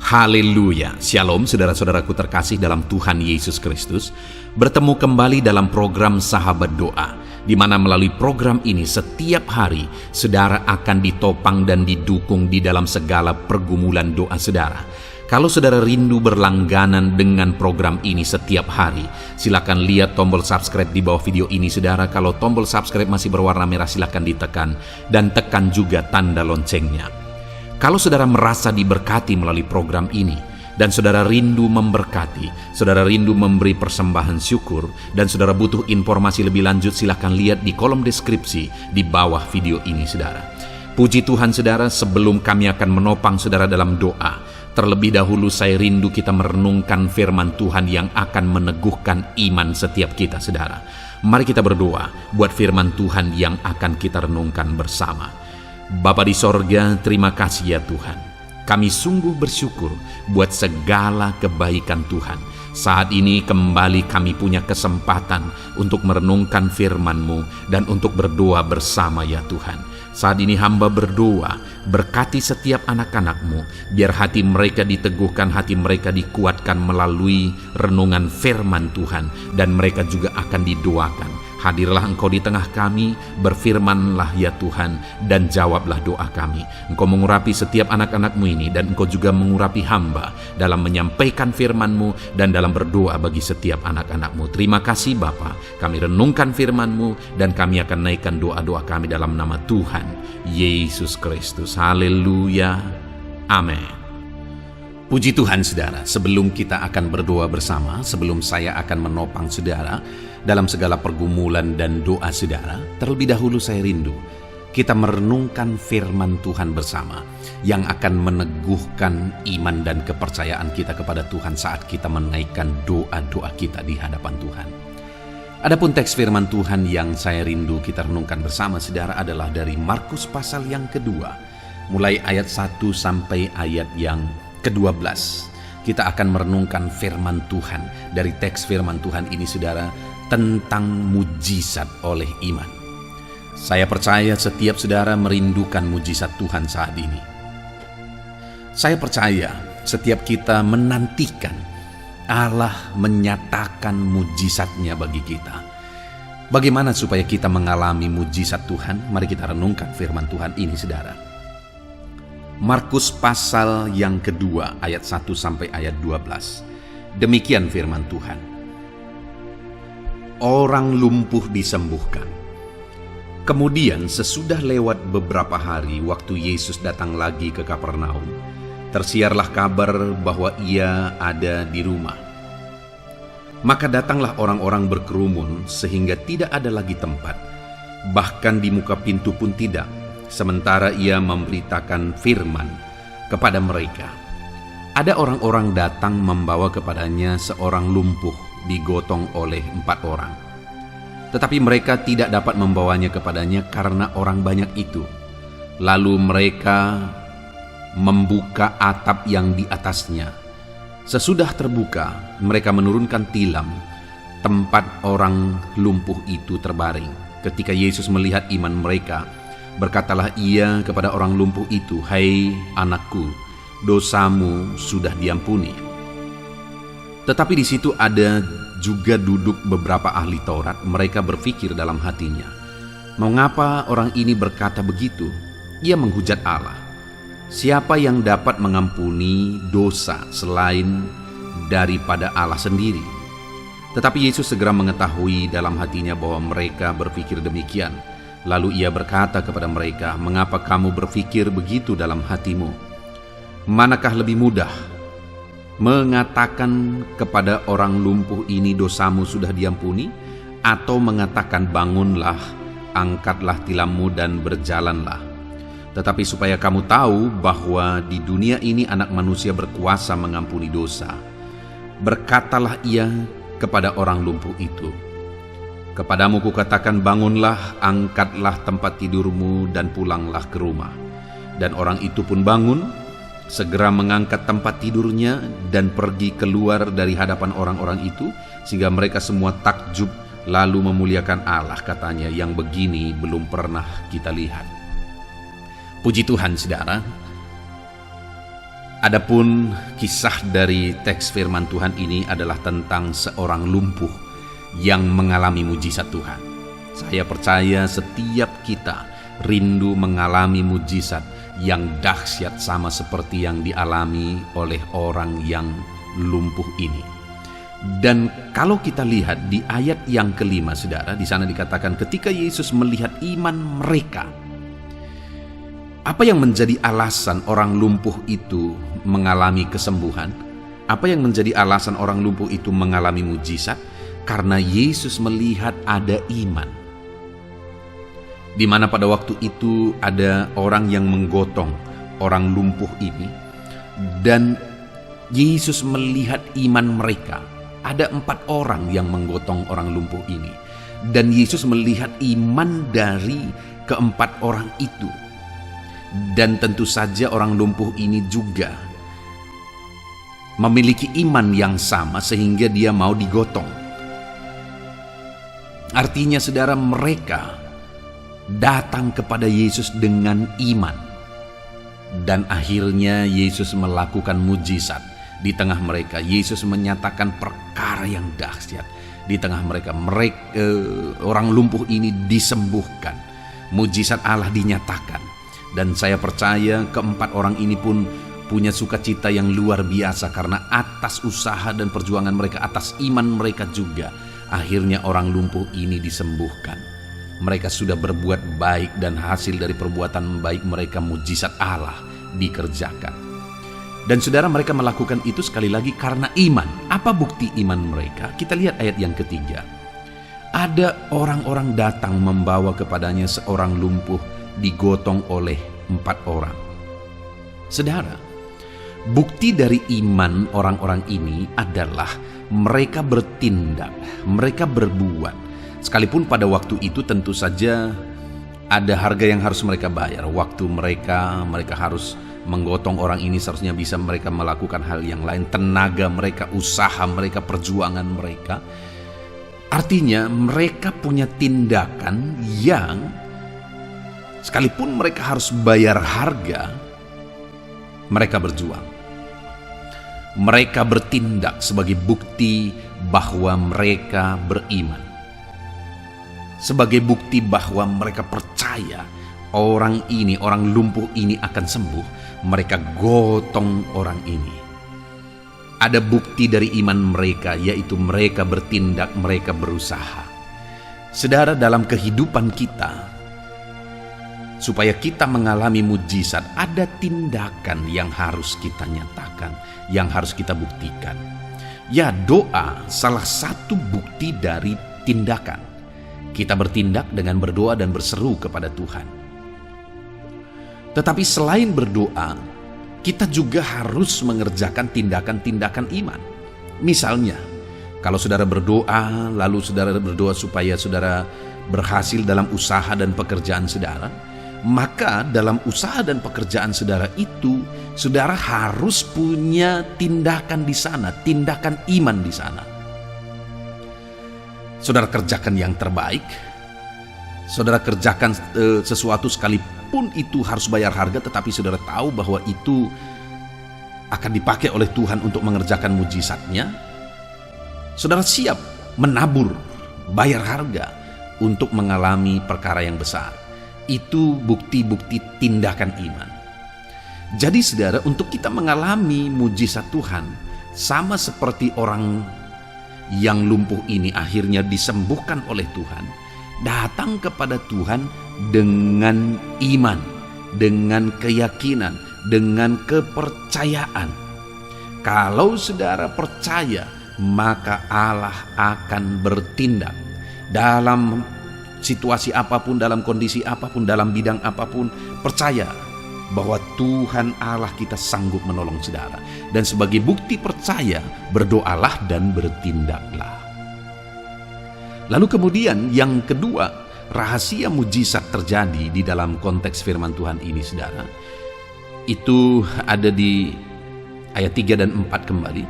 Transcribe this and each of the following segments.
Haleluya, Shalom saudara-saudaraku terkasih dalam Tuhan Yesus Kristus. Bertemu kembali dalam program Sahabat Doa, di mana melalui program ini setiap hari saudara akan ditopang dan didukung di dalam segala pergumulan doa saudara. Kalau saudara rindu berlangganan dengan program ini setiap hari, silakan lihat tombol subscribe di bawah video ini saudara. Kalau tombol subscribe masih berwarna merah, silakan ditekan dan tekan juga tanda loncengnya. Kalau saudara merasa diberkati melalui program ini, dan saudara rindu memberkati, saudara rindu memberi persembahan syukur, dan saudara butuh informasi lebih lanjut, silakan lihat di kolom deskripsi di bawah video ini saudara. Puji Tuhan saudara, sebelum kami akan menopang saudara dalam doa, terlebih dahulu saya rindu kita merenungkan firman Tuhan yang akan meneguhkan iman setiap kita saudara. Mari kita berdoa buat firman Tuhan yang akan kita renungkan bersama. Bapa di sorga, terima kasih ya Tuhan. Kami sungguh bersyukur buat segala kebaikan Tuhan. Saat ini kembali kami punya kesempatan untuk merenungkan firman-Mu dan untuk berdoa bersama ya Tuhan. Saat ini hamba berdoa, berkati setiap anak-anak-Mu, biar hati mereka diteguhkan, hati mereka dikuatkan melalui renungan firman Tuhan, dan mereka juga akan didoakan. Hadirlah Engkau di tengah kami, berfirmanlah ya Tuhan, dan jawablah doa kami. Engkau mengurapi setiap anak-anak-Mu ini, dan Engkau juga mengurapi hamba dalam menyampaikan firman-Mu dan dalam berdoa bagi setiap anak-anak-Mu. Terima kasih Bapa, kami renungkan firman-Mu, dan kami akan naikkan doa-doa kami dalam nama Tuhan Yesus Kristus. Haleluya, amin. Puji Tuhan saudara, sebelum kita akan berdoa bersama, sebelum saya akan menopang saudara dalam segala pergumulan dan doa saudara, terlebih dahulu saya rindu kita merenungkan firman Tuhan bersama yang akan meneguhkan iman dan kepercayaan kita kepada Tuhan saat kita menaikkan doa-doa kita di hadapan Tuhan. Adapun teks firman Tuhan yang saya rindu kita renungkan bersama saudara adalah dari Markus pasal yang kedua, mulai ayat 1 sampai ayat yang ke-12. Kita akan merenungkan firman Tuhan. Dari teks firman Tuhan ini saudara, tentang mujizat oleh iman. Saya percaya setiap saudara merindukan mujizat Tuhan saat ini. Saya percaya setiap kita menantikan Allah menyatakan mujizatnya bagi kita. Bagaimana supaya kita mengalami mujizat Tuhan? Mari kita renungkan firman Tuhan ini saudara. Markus pasal yang kedua ayat 1 sampai ayat 12. Demikian firman Tuhan. Orang lumpuh disembuhkan. Kemudian sesudah lewat beberapa hari waktu Yesus datang lagi ke Kapernaum, tersiarlah kabar bahwa ia ada di rumah. Maka datanglah orang-orang berkerumun sehingga tidak ada lagi tempat, bahkan di muka pintu pun tidak. Sementara ia memberitakan firman kepada mereka, ada orang-orang datang membawa kepadanya seorang lumpuh digotong oleh 4 orang. Tetapi mereka tidak dapat membawanya kepadanya karena orang banyak itu. Lalu mereka membuka atap yang di atasnya. Sesudah terbuka, mereka menurunkan tilam tempat orang lumpuh itu terbaring. Ketika Yesus melihat iman mereka, berkatalah ia kepada orang lumpuh itu, "Hai anakku, dosamu sudah diampuni." Tetapi di situ ada juga duduk beberapa ahli Taurat. Mereka berpikir dalam hatinya, mengapa orang ini berkata begitu? Ia menghujat Allah. Siapa yang dapat mengampuni dosa selain daripada Allah sendiri? Tetapi Yesus segera mengetahui dalam hatinya bahwa mereka berpikir demikian. Lalu ia berkata kepada mereka, "Mengapa kamu berpikir begitu dalam hatimu? Manakah lebih mudah, mengatakan kepada orang lumpuh ini dosamu sudah diampuni, atau mengatakan bangunlah, angkatlah tilammu dan berjalanlah? Tetapi supaya kamu tahu bahwa di dunia ini anak manusia berkuasa mengampuni dosa." Berkatalah ia kepada orang lumpuh itu, "Kepadamu kukatakan, bangunlah, angkatlah tempat tidurmu dan pulanglah ke rumah." Dan orang itu pun bangun, segera mengangkat tempat tidurnya dan pergi keluar dari hadapan orang-orang itu, sehingga mereka semua takjub lalu memuliakan Allah, katanya, "Yang begini belum pernah kita lihat." Puji Tuhan saudara. Adapun kisah dari teks firman Tuhan ini adalah tentang seorang lumpuh yang mengalami mujizat Tuhan. Saya percaya setiap kita rindu mengalami mujizat yang dahsyat sama seperti yang dialami oleh orang yang lumpuh ini. Dan kalau kita lihat di ayat yang kelima, saudara, di sana dikatakan ketika Yesus melihat iman mereka. Apa yang menjadi alasan orang lumpuh itu mengalami kesembuhan? Apa yang menjadi alasan orang lumpuh itu mengalami mujizat? Karena Yesus melihat ada iman. Di mana pada waktu itu ada orang yang menggotong orang lumpuh ini, dan Yesus melihat iman mereka. Ada 4 orang yang menggotong orang lumpuh ini, dan Yesus melihat iman dari ke-4 orang itu. Dan tentu saja orang lumpuh ini juga memiliki iman yang sama sehingga dia mau digotong. Artinya saudara, mereka datang kepada Yesus dengan iman. Dan akhirnya Yesus melakukan mujizat di tengah mereka. Yesus menyatakan perkara yang dahsyat di tengah mereka. Orang lumpuh ini disembuhkan. Mujizat Allah dinyatakan. Dan saya percaya ke-4 orang ini pun punya sukacita yang luar biasa karena atas usaha dan perjuangan mereka, atas iman mereka juga, akhirnya orang lumpuh ini disembuhkan. Mereka sudah berbuat baik dan hasil dari perbuatan baik mereka mujizat Allah dikerjakan. Dan saudara, mereka melakukan itu sekali lagi karena iman. Apa bukti iman mereka? Kita lihat ayat yang ketiga. Ada orang-orang datang membawa kepadanya seorang lumpuh digotong oleh 4 orang. Saudara, bukti dari iman orang-orang ini adalah mereka bertindak, mereka berbuat. Sekalipun pada waktu itu tentu saja ada harga yang harus mereka bayar. Waktu mereka harus menggotong orang ini, seharusnya bisa mereka melakukan hal yang lain. Tenaga mereka, usaha mereka, perjuangan mereka. Artinya mereka punya tindakan yang sekalipun mereka harus bayar harga, mereka berjuang. Mereka bertindak sebagai bukti bahwa mereka beriman. Sebagai bukti bahwa mereka percaya orang ini, orang lumpuh ini akan sembuh, mereka gotong orang ini. Ada bukti dari iman mereka, yaitu mereka bertindak, mereka berusaha. Saudara, dalam kehidupan kita, supaya kita mengalami mujizat, ada tindakan yang harus kita nyatakan, yang harus kita buktikan. Ya, doa salah satu bukti dari tindakan. Kita bertindak dengan berdoa dan berseru kepada Tuhan. Tetapi selain berdoa, kita juga harus mengerjakan tindakan-tindakan iman. Misalnya, kalau saudara berdoa, lalu saudara berdoa supaya saudara berhasil dalam usaha dan pekerjaan saudara, maka dalam usaha dan pekerjaan saudara itu, saudara harus punya tindakan di sana, tindakan iman di sana. Saudara kerjakan yang terbaik, saudara kerjakan sesuatu sekalipun itu harus bayar harga, tetapi saudara tahu bahwa itu akan dipakai oleh Tuhan untuk mengerjakan mujizatnya. Saudara siap menabur, bayar harga untuk mengalami perkara yang besar. Itu bukti-bukti tindakan iman. Jadi saudara, untuk kita mengalami mujizat Tuhan, sama seperti orang yang lumpuh ini akhirnya disembuhkan oleh Tuhan, datang kepada Tuhan dengan iman, dengan keyakinan, dengan kepercayaan. Kalau saudara percaya, maka Allah akan bertindak dalam situasi apapun, dalam kondisi apapun, dalam bidang apapun. Percaya bahwa Tuhan Allah kita sanggup menolong saudara. Dan sebagai bukti percaya, berdoalah dan bertindaklah. Lalu kemudian yang kedua, rahasia mujizat terjadi di dalam konteks firman Tuhan ini saudara. Itu ada di ayat 3 dan 4 kembali.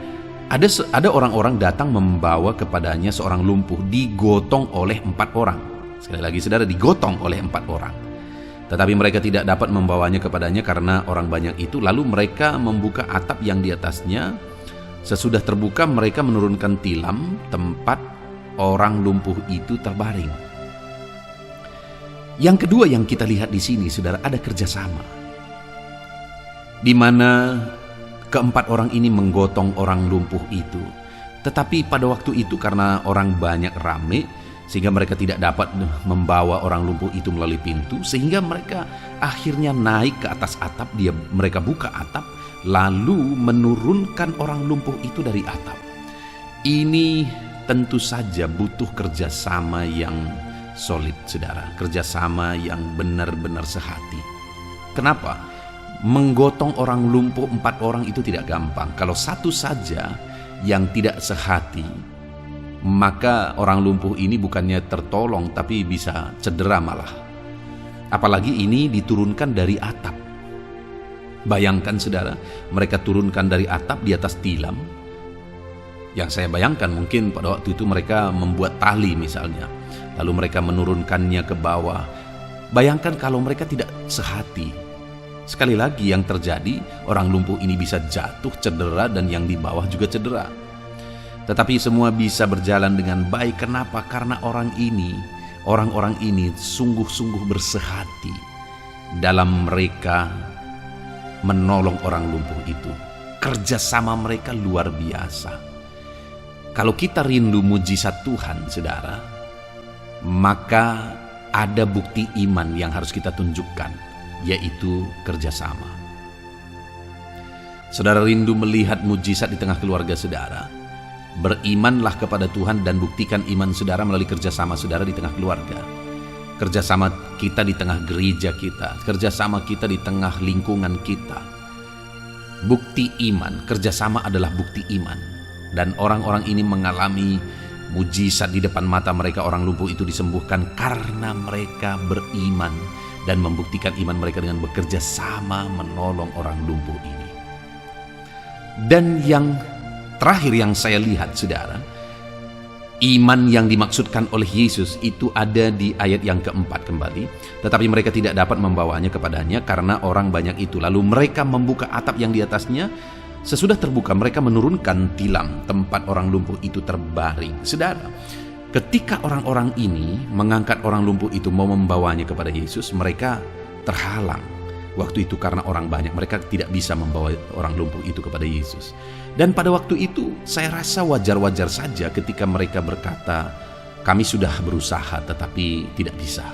Ada orang-orang datang membawa kepadanya seorang lumpuh digotong oleh 4 orang. Sekali lagi saudara, digotong oleh 4 orang. Tetapi mereka tidak dapat membawanya kepadanya karena orang banyak itu. Lalu mereka membuka atap yang di atasnya. Sesudah terbuka, mereka menurunkan tilam tempat orang lumpuh itu terbaring. Yang kedua yang kita lihat di sini, saudara, ada kerjasama, di mana keempat orang ini menggotong orang lumpuh itu. Tetapi pada waktu itu karena orang banyak rame, sehingga mereka tidak dapat membawa orang lumpuh itu melalui pintu, sehingga mereka akhirnya naik ke atas atap. Mereka buka atap, lalu menurunkan orang lumpuh itu dari atap. Ini tentu saja butuh kerjasama yang solid, saudara, kerjasama yang benar-benar sehati. Kenapa? Menggotong orang lumpuh 4 orang itu tidak gampang. Kalau satu saja yang tidak sehati, maka orang lumpuh ini bukannya tertolong, tapi bisa cedera malah. Apalagi ini diturunkan dari atap. Bayangkan, saudara, mereka turunkan dari atap di atas tilam. Yang saya bayangkan mungkin pada waktu itu mereka membuat tali misalnya, lalu mereka menurunkannya ke bawah. Bayangkan kalau mereka tidak sehati. Sekali lagi yang terjadi, orang lumpuh ini bisa jatuh, cedera, dan yang di bawah juga cedera. Tetapi semua bisa berjalan dengan baik. Kenapa? Karena orang-orang ini sungguh-sungguh bersehati dalam mereka menolong orang lumpuh itu. Kerjasama mereka luar biasa. Kalau kita rindu mujizat Tuhan, saudara, maka ada bukti iman yang harus kita tunjukkan, yaitu kerjasama. Saudara rindu melihat mujizat di tengah keluarga saudara, berimanlah kepada Tuhan dan buktikan iman saudara melalui kerjasama saudara di tengah keluarga. Kerjasama kita di tengah gereja kita, kerjasama kita di tengah lingkungan kita. Bukti iman, kerjasama adalah bukti iman. Dan orang-orang ini mengalami mujizat di depan mata mereka. Orang lumpuh itu disembuhkan karena mereka beriman dan membuktikan iman mereka dengan bekerja sama menolong orang lumpuh ini. Dan yang terakhir yang saya lihat, saudara, iman yang dimaksudkan oleh Yesus itu ada di ayat yang keempat kembali. Tetapi mereka tidak dapat membawanya kepadanya karena orang banyak itu. Lalu mereka membuka atap yang di atasnya. Sesudah terbuka, mereka menurunkan tilam tempat orang lumpuh itu terbaring. Saudara, ketika orang-orang ini mengangkat orang lumpuh itu mau membawanya kepada Yesus, mereka terhalang. Waktu itu karena orang banyak, mereka tidak bisa membawa orang lumpuh itu kepada Yesus. Dan pada waktu itu saya rasa wajar-wajar saja ketika mereka berkata, kami sudah berusaha tetapi tidak bisa.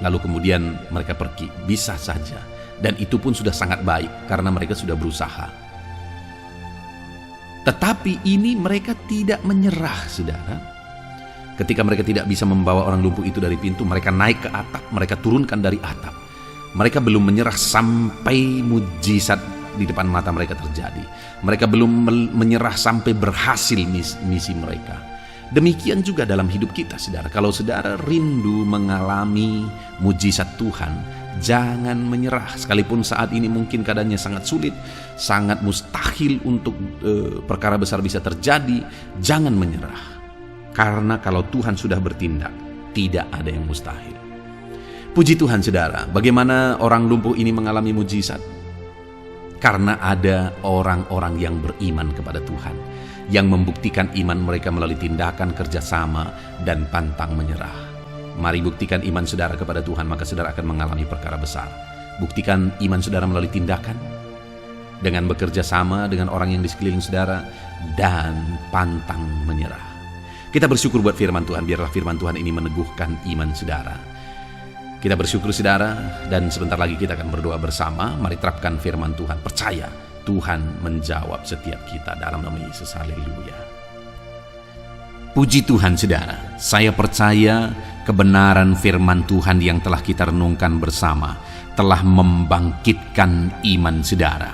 Lalu kemudian mereka pergi, bisa saja. Dan itu pun sudah sangat baik karena mereka sudah berusaha. Tetapi ini mereka tidak menyerah, saudara. Ketika mereka tidak bisa membawa orang lumpuh itu dari pintu, mereka naik ke atap, mereka turunkan dari atap. Mereka belum menyerah sampai mujizat di depan mata mereka terjadi. Mereka belum menyerah sampai berhasil misi mereka. Demikian juga dalam hidup kita, saudara. Kalau saudara rindu mengalami mujizat Tuhan, jangan menyerah. Sekalipun saat ini mungkin keadaannya sangat sulit, sangat mustahil untuk perkara besar bisa terjadi, jangan menyerah. Karena kalau Tuhan sudah bertindak, tidak ada yang mustahil. Puji Tuhan, saudara, bagaimana orang lumpuh ini mengalami mujizat? Karena ada orang-orang yang beriman kepada Tuhan, yang membuktikan iman mereka melalui tindakan kerjasama dan pantang menyerah. Mari buktikan iman saudara kepada Tuhan, maka saudara akan mengalami perkara besar. Buktikan iman saudara melalui tindakan, dengan bekerja sama dengan orang yang di sekeliling saudara, dan pantang menyerah. Kita bersyukur buat firman Tuhan, biarlah firman Tuhan ini meneguhkan iman saudara. Kita bersyukur, saudara, dan sebentar lagi kita akan berdoa bersama. Mari terapkan firman Tuhan, percaya Tuhan menjawab setiap kita dalam nama Yesus. Haleluya. Puji Tuhan, saudara, saya percaya kebenaran firman Tuhan yang telah kita renungkan bersama telah membangkitkan iman saudara.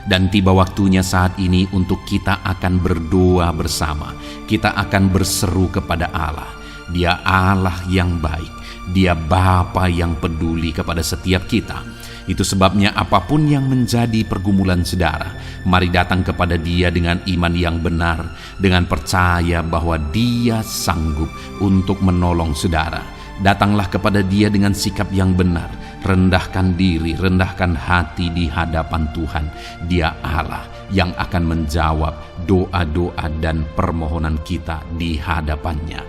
Dan tiba waktunya saat ini untuk kita akan berdoa bersama. Kita akan berseru kepada Allah. Dia Allah yang baik. Dia Bapa yang peduli kepada setiap kita. Itu sebabnya apapun yang menjadi pergumulan saudara, mari datang kepada Dia dengan iman yang benar, dengan percaya bahwa Dia sanggup untuk menolong saudara. Datanglah kepada Dia dengan sikap yang benar, rendahkan diri, rendahkan hati di hadapan Tuhan. Dia Allah yang akan menjawab doa-doa dan permohonan kita di hadapannya.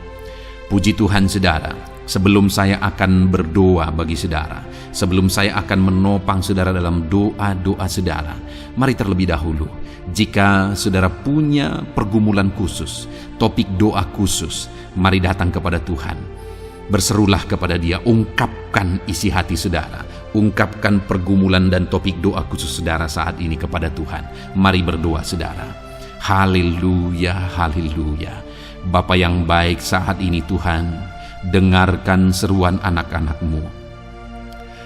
Puji Tuhan saudara, sebelum saya akan berdoa bagi saudara, sebelum saya akan menopang saudara dalam doa-doa saudara, mari terlebih dahulu, jika saudara punya pergumulan khusus, topik doa khusus, mari datang kepada Tuhan. Berserulah kepada Dia, ungkapkan isi hati saudara, ungkapkan pergumulan dan topik doa khusus saudara saat ini kepada Tuhan. Mari berdoa saudara. Haleluya, haleluya. Bapa yang baik, saat ini Tuhan, dengarkan seruan anak-anak-Mu.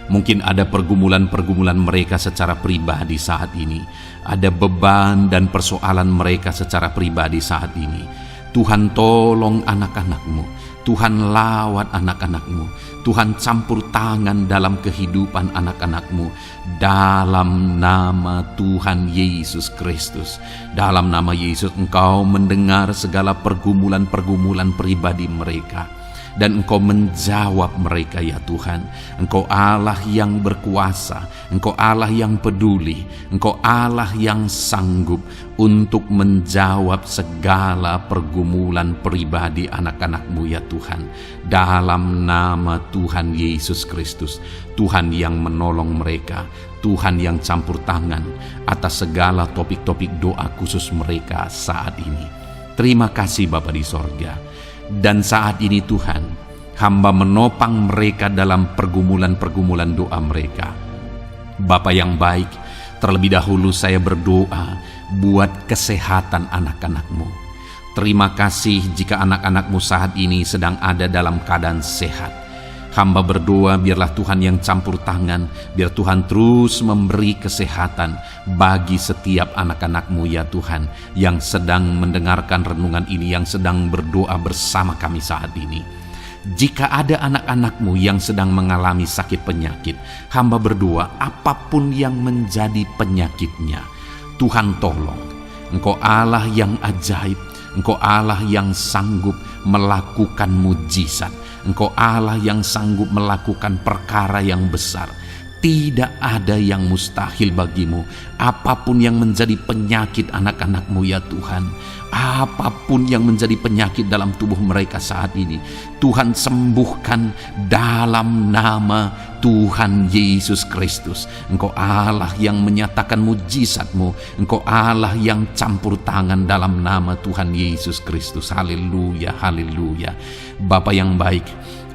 Mungkin ada pergumulan-pergumulan mereka secara pribadi saat ini. Ada beban dan persoalan mereka secara pribadi saat ini. Tuhan tolong anak-anak-Mu. Tuhan lawat anak-anak-Mu. Tuhan campur tangan dalam kehidupan anak-anak-Mu. Dalam nama Tuhan Yesus Kristus. Dalam nama Yesus Engkau mendengar segala pergumulan-pergumulan pribadi mereka. Dan Engkau menjawab mereka ya Tuhan. Engkau Allah yang berkuasa, Engkau Allah yang peduli, Engkau Allah yang sanggup untuk menjawab segala pergumulan pribadi anak-anak-Mu ya Tuhan. Dalam nama Tuhan Yesus Kristus, Tuhan yang menolong mereka, Tuhan yang campur tangan atas segala topik-topik doa khusus mereka saat ini. Terima kasih Bapa di sorga. Dan saat ini Tuhan, hamba menopang mereka dalam pergumulan-pergumulan doa mereka. Bapa yang baik, terlebih dahulu saya berdoa buat kesehatan anak-anak-Mu. Terima kasih jika anak-anak-Mu saat ini sedang ada dalam keadaan sehat. Hamba berdoa biarlah Tuhan yang campur tangan, biar Tuhan terus memberi kesehatan bagi setiap anak-anak-Mu ya Tuhan, yang sedang mendengarkan renungan ini, yang sedang berdoa bersama kami saat ini. Jika ada anak-anak-Mu yang sedang mengalami sakit penyakit, hamba berdoa apapun yang menjadi penyakitnya, Tuhan tolong. Engkau Allah yang ajaib, Engkau Allah yang sanggup melakukan mujizat. Engkau Allah yang sanggup melakukan perkara yang besar. Tidak ada yang mustahil bagimu. Apapun yang menjadi penyakit anak-anak-Mu ya Tuhan, apapun yang menjadi penyakit dalam tubuh mereka saat ini, Tuhan sembuhkan dalam nama Tuhan Yesus Kristus. Engkau Allah yang menyatakan mujizat-Mu, Engkau Allah yang campur tangan dalam nama Tuhan Yesus Kristus. Haleluya, haleluya. Bapa yang baik,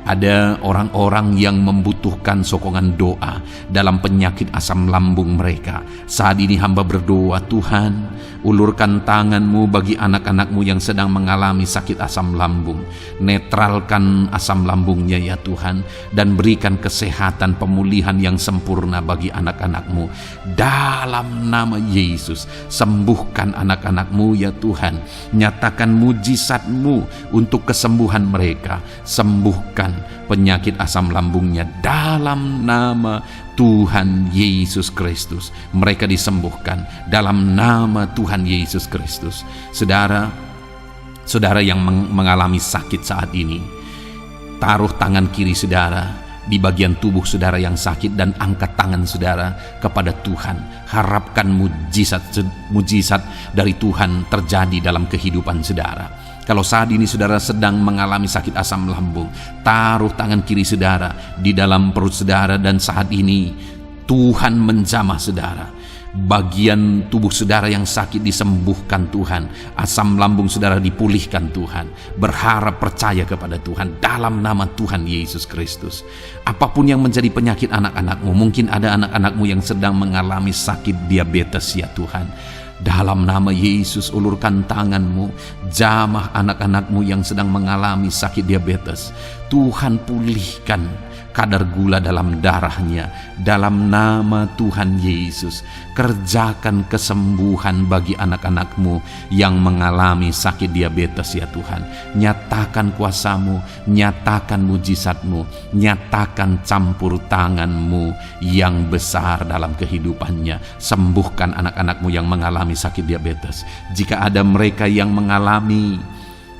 ada orang-orang yang membutuhkan sokongan doa dalam penyakit asam lambung mereka. Saat ini hamba berdoa, Tuhan, ulurkan tangan-Mu bagi anak-anak-Mu yang sedang mengalami sakit asam lambung. Netralkan asam lambungnya ya Tuhan, dan berikan kesehatan pemulihan yang sempurna bagi anak-anak-Mu. Dalam nama Yesus, sembuhkan anak-anak-Mu ya Tuhan. Nyatakan mujizat-Mu untuk kesembuhan mereka. Sembuhkan penyakit asam lambungnya dalam nama Tuhan Yesus Kristus. Mereka disembuhkan dalam nama Tuhan Yesus Kristus. Saudara yang mengalami sakit saat ini, taruh tangan kiri saudara di bagian tubuh saudara yang sakit dan angkat tangan saudara kepada Tuhan. Harapkan mujizat dari Tuhan terjadi dalam kehidupan saudara. Kalau saat ini saudara sedang mengalami sakit asam lambung, taruh tangan kiri saudara di dalam perut saudara, dan saat ini Tuhan menjamah saudara. Bagian tubuh saudara yang sakit disembuhkan Tuhan. Asam lambung saudara dipulihkan Tuhan. Berharap, percaya kepada Tuhan dalam nama Tuhan Yesus Kristus. Apapun yang menjadi penyakit anak-anak-Mu, mungkin ada anak-anak-Mu yang sedang mengalami sakit diabetes ya Tuhan. Dalam nama Yesus, ulurkan tangan-Mu, jamah anak-anak-Mu yang sedang mengalami sakit diabetes. Tuhan pulihkan kadar gula dalam darahnya. Dalam nama Tuhan Yesus, kerjakan kesembuhan bagi anak-anak-Mu yang mengalami sakit diabetes ya Tuhan. Nyatakan kuasa-Mu, nyatakan mujizat-Mu, nyatakan campur tangan-Mu yang besar dalam kehidupannya. Sembuhkan anak-anak-Mu yang mengalami sakit diabetes. Jika ada mereka yang mengalami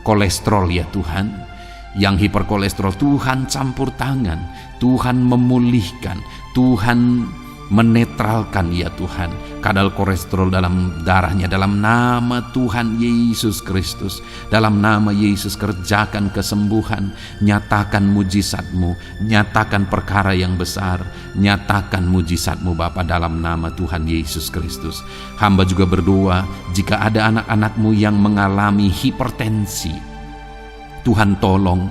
kolesterol ya Tuhan, Yang hiperkolesterol, Tuhan campur tangan, Tuhan memulihkan, Tuhan menetralkan ya Tuhan kadar kolesterol dalam darahnya, dalam nama Tuhan Yesus Kristus. Dalam nama Yesus, kerjakan kesembuhan, nyatakan mujizat-Mu, nyatakan perkara yang besar, nyatakan mujizat-Mu Bapa, dalam nama Tuhan Yesus Kristus. Hamba juga berdoa jika ada anak-anak-Mu yang mengalami hipertensi, Tuhan tolong,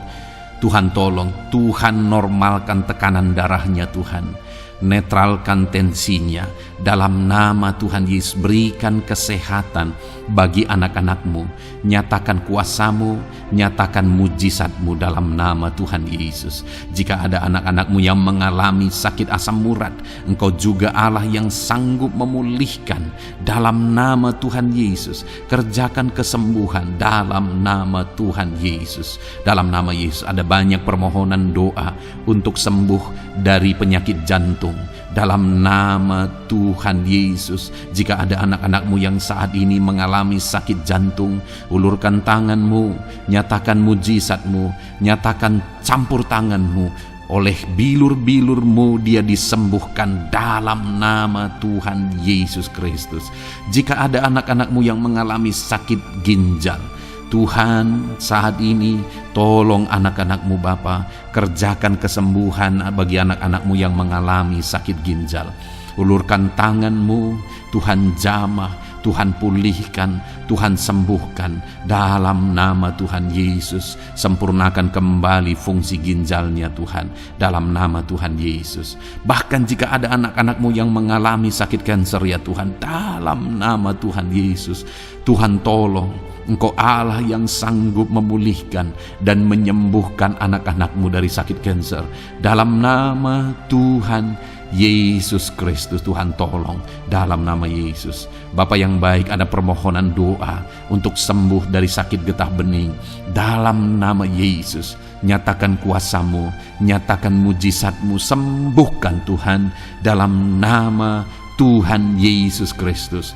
Tuhan tolong, Tuhan normalkan tekanan darahnya Tuhan. Netralkan tensinya dalam nama Tuhan Yesus. Berikan kesehatan bagi anak-anak-Mu. Nyatakan kuasa-Mu, nyatakan mujizat-Mu dalam nama Tuhan Yesus. Jika ada anak-anak-Mu yang mengalami sakit asam urat, Engkau juga Allah yang sanggup memulihkan dalam nama Tuhan Yesus. Kerjakan kesembuhan dalam nama Tuhan Yesus. Dalam nama Yesus ada banyak permohonan doa untuk sembuh dari penyakit jantung. Dalam nama Tuhan Yesus, jika ada anak-anak-Mu yang saat ini mengalami sakit jantung, ulurkan tangan-Mu, nyatakan mujizat-Mu, nyatakan campur tangan-Mu. Oleh bilur-bilur-Mu dia disembuhkan dalam nama Tuhan Yesus Kristus. Jika ada anak-anak-Mu yang mengalami sakit ginjal, Tuhan saat ini tolong anak-anak-Mu Bapa, kerjakan kesembuhan bagi anak-anak-Mu yang mengalami sakit ginjal. Ulurkan tangan-Mu, Tuhan jamah, Tuhan pulihkan, Tuhan sembuhkan dalam nama Tuhan Yesus. Sempurnakan kembali fungsi ginjalnya Tuhan dalam nama Tuhan Yesus. Bahkan jika ada anak-anak-Mu yang mengalami sakit kanker ya Tuhan, dalam nama Tuhan Yesus, Tuhan tolong. Engkau Allah yang sanggup memulihkan dan menyembuhkan anak-anak-Mu dari sakit kanker. Dalam nama Tuhan Yesus Kristus, Tuhan tolong dalam nama Yesus. Bapa yang baik, ada permohonan doa untuk sembuh dari sakit getah bening. Dalam nama Yesus, nyatakan kuasa-Mu, nyatakan mujizat-Mu, sembuhkan Tuhan dalam nama Tuhan Yesus Kristus.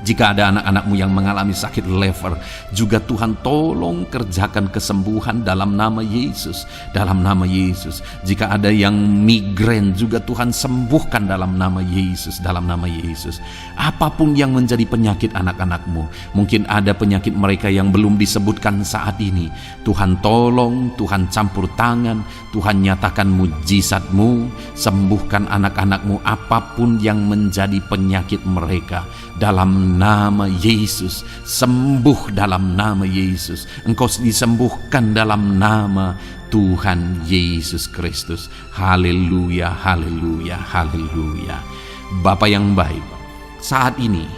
Jika ada anak-anak-Mu yang mengalami sakit lever, juga Tuhan tolong kerjakan kesembuhan dalam nama Yesus. Dalam nama Yesus. Jika ada yang migrain, juga Tuhan sembuhkan dalam nama Yesus. Dalam nama Yesus. Apapun yang menjadi penyakit anak-anak-Mu, mungkin ada penyakit mereka yang belum disebutkan saat ini, Tuhan tolong, Tuhan campur tangan, Tuhan nyatakan mujizat-Mu, sembuhkan anak-anak-Mu apapun yang menjadi penyakit mereka. Dalam nama Yesus, sembuh dalam nama Yesus. Engkau disembuhkan dalam nama Tuhan Yesus Kristus. Haleluya, haleluya, haleluya. Bapa yang baik, saat ini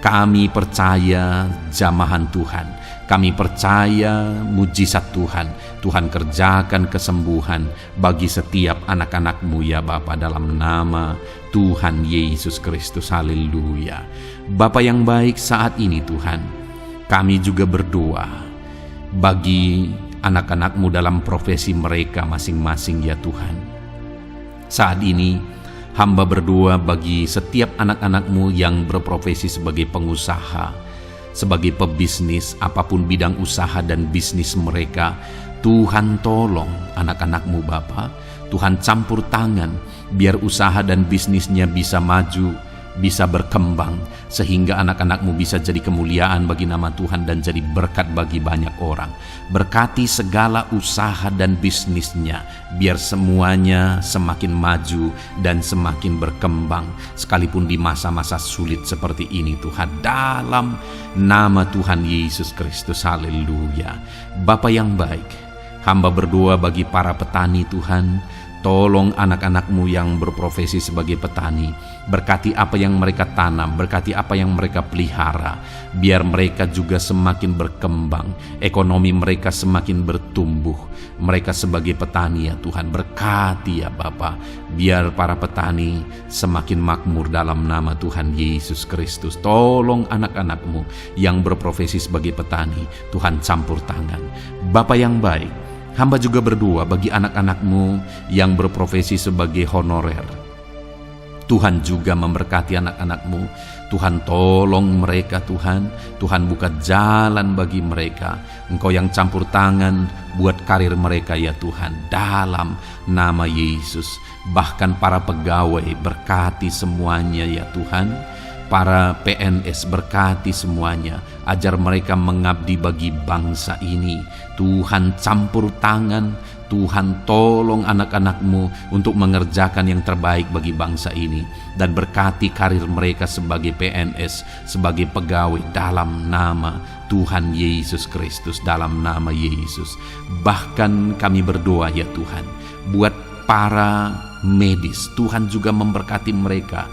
kami percaya jamahan Tuhan. Kami percaya mujizat Tuhan. Tuhan kerjakan kesembuhan bagi setiap anak-anak-Mu ya Bapa, dalam nama Tuhan Yesus Kristus. Haleluya. Bapa yang baik, saat ini Tuhan, kami juga berdoa bagi anak-anak-Mu dalam profesi mereka masing-masing ya Tuhan. Saat ini hamba berdoa bagi setiap anak-anak-Mu yang berprofesi sebagai pengusaha, sebagai pebisnis, apapun bidang usaha dan bisnis mereka. Tuhan tolong anak-anak-Mu Bapa, Tuhan campur tangan biar usaha dan bisnisnya bisa maju, bisa berkembang, sehingga anak-anak-Mu bisa jadi kemuliaan bagi nama Tuhan dan jadi berkat bagi banyak orang. Berkati segala usaha dan bisnisnya, biar semuanya semakin maju dan semakin berkembang, sekalipun di masa-masa sulit seperti ini Tuhan, dalam nama Tuhan Yesus Kristus. Haleluya. Bapa yang baik, hamba berdoa bagi para petani Tuhan. Tolong anak-anak-Mu yang berprofesi sebagai petani, berkati apa yang mereka tanam, berkati apa yang mereka pelihara, biar mereka juga semakin berkembang, ekonomi mereka semakin bertumbuh. Mereka sebagai petani ya Tuhan, berkati ya Bapa, biar para petani semakin makmur dalam nama Tuhan Yesus Kristus. Tolong anak-anak-Mu yang berprofesi sebagai petani, Tuhan campur tangan. Bapa yang baik, hamba juga berdoa bagi anak-anak-Mu yang berprofesi sebagai honorer. Tuhan juga memberkati anak-anak-Mu. Tuhan tolong mereka Tuhan. Tuhan buka jalan bagi mereka. Engkau yang campur tangan buat karir mereka ya Tuhan, dalam nama Yesus. Bahkan para pegawai berkati semuanya ya Tuhan. Para PNS berkati semuanya, ajar mereka mengabdi bagi bangsa ini. Tuhan campur tangan, Tuhan tolong anak-anak-Mu untuk mengerjakan yang terbaik bagi bangsa ini. Dan berkati karir mereka sebagai PNS, sebagai pegawai dalam nama Tuhan Yesus Kristus, dalam nama Yesus. Bahkan kami berdoa ya Tuhan, buat para medis, Tuhan juga memberkati mereka.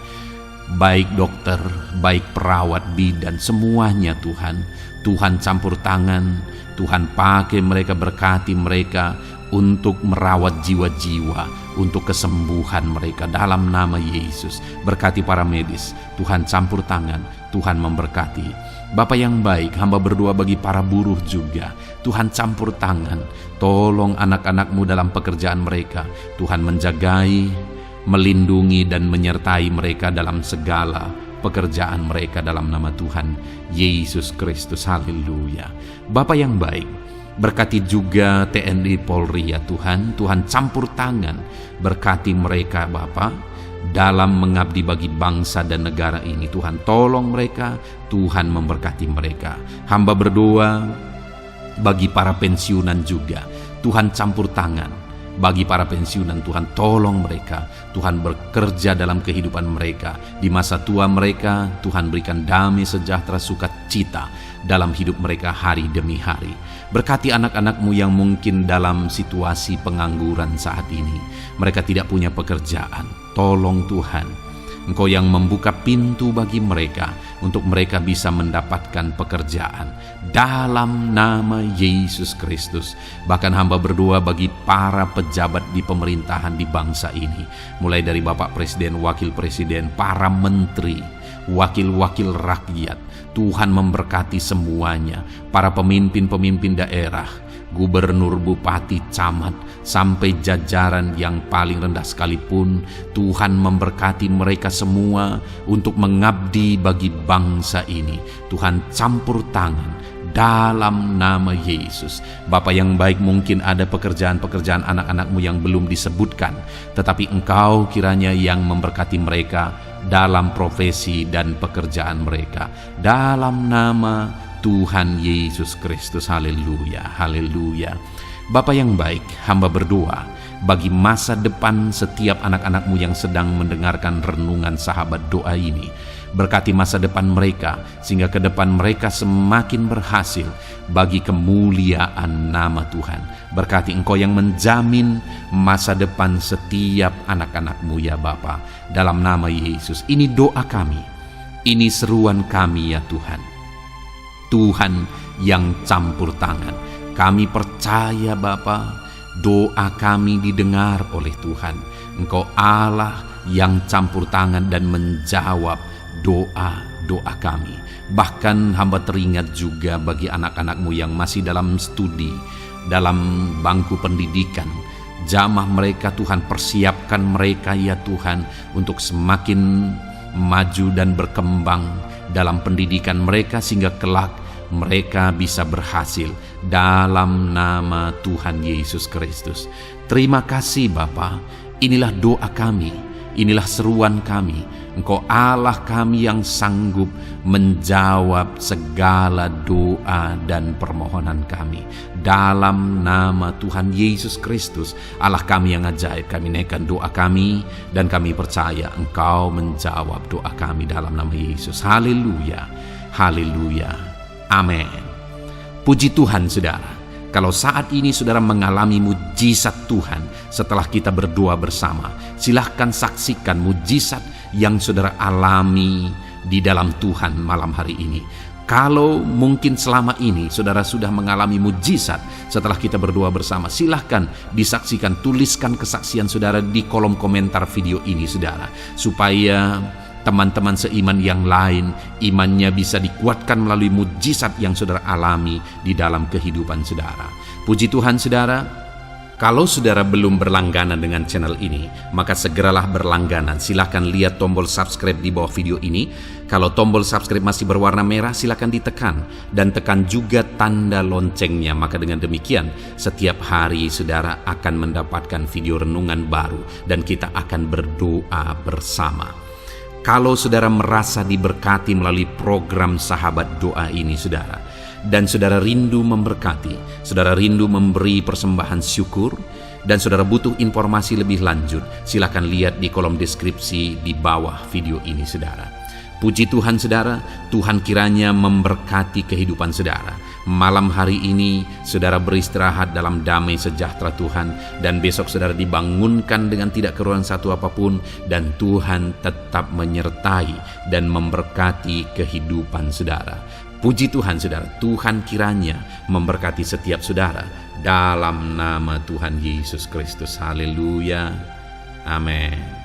Baik dokter, baik perawat, bidan, semuanya Tuhan. Tuhan campur tangan, Tuhan pakai mereka, berkati mereka untuk merawat jiwa-jiwa, untuk kesembuhan mereka dalam nama Yesus. Berkati para medis, Tuhan campur tangan, Tuhan memberkati. Bapa yang baik, hamba berdoa bagi para buruh juga. Tuhan campur tangan, tolong anak-anak-Mu dalam pekerjaan mereka. Tuhan menjagai, melindungi dan menyertai mereka dalam segala pekerjaan mereka dalam nama Tuhan Yesus Kristus. Haleluya. Bapa yang baik, berkati juga TNI Polri ya Tuhan. Tuhan campur tangan, berkati mereka Bapa dalam mengabdi bagi bangsa dan negara ini. Tuhan tolong mereka, Tuhan memberkati mereka. Hamba berdoa bagi para pensiunan juga. Tuhan campur tangan bagi para pensiunan, Tuhan tolong mereka. Tuhan bekerja dalam kehidupan mereka. Di masa tua mereka, Tuhan berikan damai sejahtera sukacita dalam hidup mereka hari demi hari. Berkati anak-anak-Mu yang mungkin dalam situasi pengangguran saat ini. Mereka tidak punya pekerjaan. Tolong Tuhan, Engkau yang membuka pintu bagi mereka untuk mereka bisa mendapatkan pekerjaan dalam nama Yesus Kristus. Bahkan hamba berdoa bagi para pejabat di pemerintahan di bangsa ini, mulai dari Bapak Presiden, Wakil Presiden, para menteri, wakil-wakil rakyat. Tuhan memberkati semuanya, para pemimpin-pemimpin daerah, gubernur, bupati, camat, sampai jajaran yang paling rendah sekalipun. Tuhan memberkati mereka semua untuk mengabdi bagi bangsa ini. Tuhan campur tangan dalam nama Yesus. Bapa yang baik, mungkin ada pekerjaan-pekerjaan anak-anak-Mu yang belum disebutkan, tetapi Engkau kiranya yang memberkati mereka dalam profesi dan pekerjaan mereka, dalam nama Tuhan Yesus Kristus. Haleluya, haleluya. Bapa yang baik, hamba berdoa bagi masa depan setiap anak-anak-Mu yang sedang mendengarkan renungan sahabat doa ini. Berkati masa depan mereka, sehingga ke depan mereka semakin berhasil bagi kemuliaan nama Tuhan. Berkati Engkau yang menjamin masa depan setiap anak-anak-Mu ya Bapa, dalam nama Yesus. Ini doa kami, ini seruan kami ya Tuhan. Tuhan yang campur tangan, kami percaya Bapa, doa kami didengar oleh Tuhan. Engkau Allah yang campur tangan dan menjawab doa-doa kami. Bahkan hamba teringat juga bagi anak-anak-Mu yang masih dalam studi, dalam bangku pendidikan. Jamah mereka Tuhan, persiapkan mereka ya Tuhan untuk semakin maju dan berkembang dalam pendidikan mereka, sehingga kelak mereka bisa berhasil dalam nama Tuhan Yesus Kristus. Terima kasih Bapa, inilah doa kami, inilah seruan kami. Engkau Allah kami yang sanggup menjawab segala doa dan permohonan kami. Dalam nama Tuhan Yesus Kristus, Allah kami yang ajaib, kami naikkan doa kami dan kami percaya Engkau menjawab doa kami dalam nama Yesus. Haleluya, haleluya, amin. Puji Tuhan saudara. Kalau saat ini saudara mengalami mujizat Tuhan setelah kita berdoa bersama, silahkan saksikan mujizat yang saudara alami di dalam Tuhan malam hari ini. Kalau mungkin selama ini saudara sudah mengalami mujizat setelah kita berdoa bersama, silahkan disaksikan, tuliskan kesaksian saudara di kolom komentar video ini saudara, supaya teman-teman seiman yang lain imannya bisa dikuatkan melalui mujizat yang saudara alami di dalam kehidupan saudara. Puji Tuhan saudara, Kalau saudara belum berlangganan dengan channel ini, maka segeralah berlangganan. Silahkan lihat tombol subscribe di bawah video ini. Kalau tombol subscribe masih berwarna merah, silahkan ditekan. Dan tekan juga tanda loncengnya. Maka dengan demikian, setiap hari saudara akan mendapatkan video renungan baru. Dan kita akan berdoa bersama. Kalau saudara merasa diberkati melalui program Sahabat Doa ini, saudara, dan saudara rindu memberkati, saudara rindu memberi persembahan syukur, dan saudara butuh informasi lebih lanjut, silakan lihat di kolom deskripsi di bawah video ini, saudara. Puji Tuhan, saudara, Tuhan kiranya memberkati kehidupan saudara. Malam hari ini, saudara beristirahat dalam damai sejahtera Tuhan, dan besok saudara dibangunkan dengan tidak kekurangan satu apapun, dan Tuhan tetap menyertai dan memberkati kehidupan saudara. Puji Tuhan, saudara, Tuhan kiranya memberkati setiap saudara dalam nama Tuhan Yesus Kristus. Haleluya. Amin.